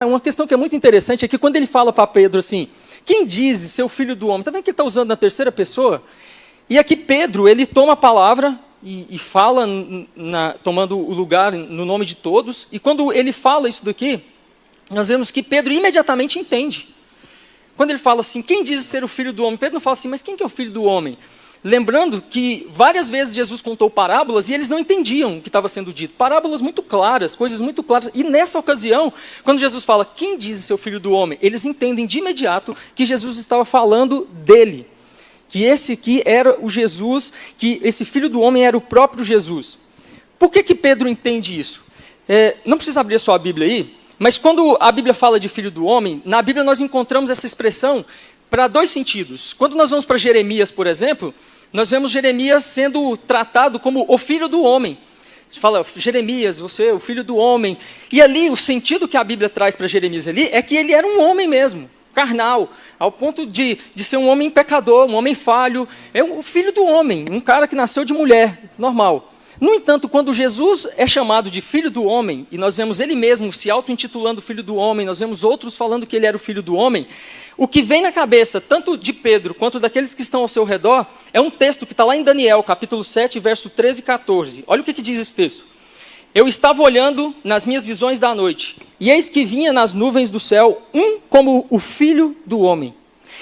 Uma questão que é muito interessante é que quando ele fala para Pedro assim, quem diz ser o filho do homem? Está vendo que ele está usando na terceira pessoa? E aqui Pedro, ele toma a palavra e fala, tomando o lugar no nome de todos. E quando ele fala isso daqui, nós vemos que Pedro imediatamente entende. Quando ele fala assim, quem diz ser o filho do homem? Pedro não fala assim, mas quem que é o filho do homem? Lembrando que várias vezes Jesus contou parábolas e eles não entendiam o que estava sendo dito. Parábolas muito claras, coisas muito claras. E nessa ocasião, quando Jesus fala, quem diz ser o filho do homem? Eles entendem de imediato que Jesus estava falando dele. Que esse aqui era o Jesus, que esse filho do homem era o próprio Jesus. Por que Pedro entende isso? Não precisa abrir a sua Bíblia aí, mas quando a Bíblia fala de filho do homem, na Bíblia nós encontramos essa expressão para dois sentidos. Quando nós vamos para Jeremias, por exemplo, nós vemos Jeremias sendo tratado como o filho do homem. A gente fala, Jeremias, você é o filho do homem. E ali, o sentido que a Bíblia traz para Jeremias ali é que ele era um homem mesmo, carnal, ao ponto de ser um homem pecador, um homem falho. É o filho do homem, um cara que nasceu de mulher, normal. No entanto, quando Jesus é chamado de filho do homem, e nós vemos ele mesmo se auto-intitulando filho do homem, nós vemos outros falando que ele era o filho do homem, o que vem na cabeça, tanto de Pedro quanto daqueles que estão ao seu redor, é um texto que está lá em Daniel, capítulo 7, verso 13 e 14. Olha o que diz esse texto. Eu estava olhando nas minhas visões da noite, e eis que vinha nas nuvens do céu um como o filho do homem,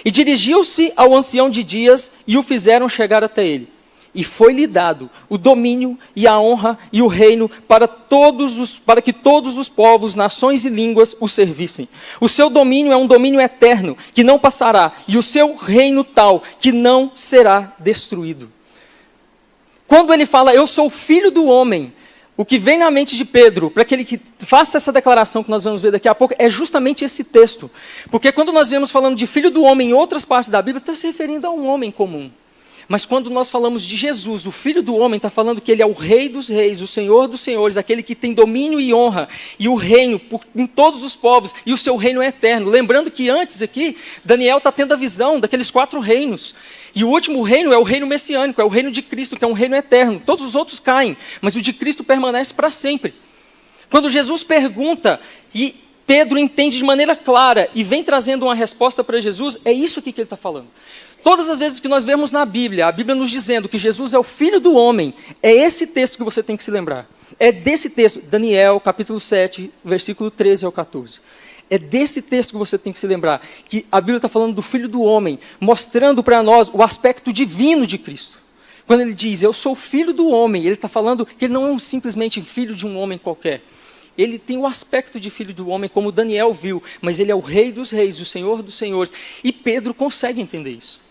e dirigiu-se ao ancião de dias, e o fizeram chegar até ele. E foi-lhe dado o domínio e a honra e o reino para que todos os povos, nações e línguas o servissem. O seu domínio é um domínio eterno, que não passará, e o seu reino tal, que não será destruído. Quando ele fala, eu sou filho do homem, o que vem na mente de Pedro, para que ele faça essa declaração que nós vamos ver daqui a pouco, é justamente esse texto. Porque quando nós vemos falando de filho do homem em outras partes da Bíblia, está se referindo a um homem comum. Mas quando nós falamos de Jesus, o Filho do Homem, está falando que ele é o Rei dos Reis, o Senhor dos Senhores, aquele que tem domínio e honra, e o reino em todos os povos, e o seu reino é eterno. Lembrando que antes aqui, Daniel está tendo a visão daqueles 4 reinos. E o último reino é o reino messiânico, é o reino de Cristo, que é um reino eterno. Todos os outros caem, mas o de Cristo permanece para sempre. Quando Jesus pergunta, e Pedro entende de maneira clara, e vem trazendo uma resposta para Jesus, é isso aqui que ele está falando. Todas as vezes que nós vemos na Bíblia, a Bíblia nos dizendo que Jesus é o Filho do Homem, é esse texto que você tem que se lembrar. É desse texto, Daniel, capítulo 7, versículo 13 ao 14. É desse texto que você tem que se lembrar, que a Bíblia está falando do Filho do Homem, mostrando para nós o aspecto divino de Cristo. Quando ele diz, eu sou filho do homem, ele está falando que ele não é simplesmente filho de um homem qualquer. Ele tem o aspecto de filho do homem, como Daniel viu, mas ele é o Rei dos Reis, o Senhor dos Senhores. E Pedro consegue entender isso.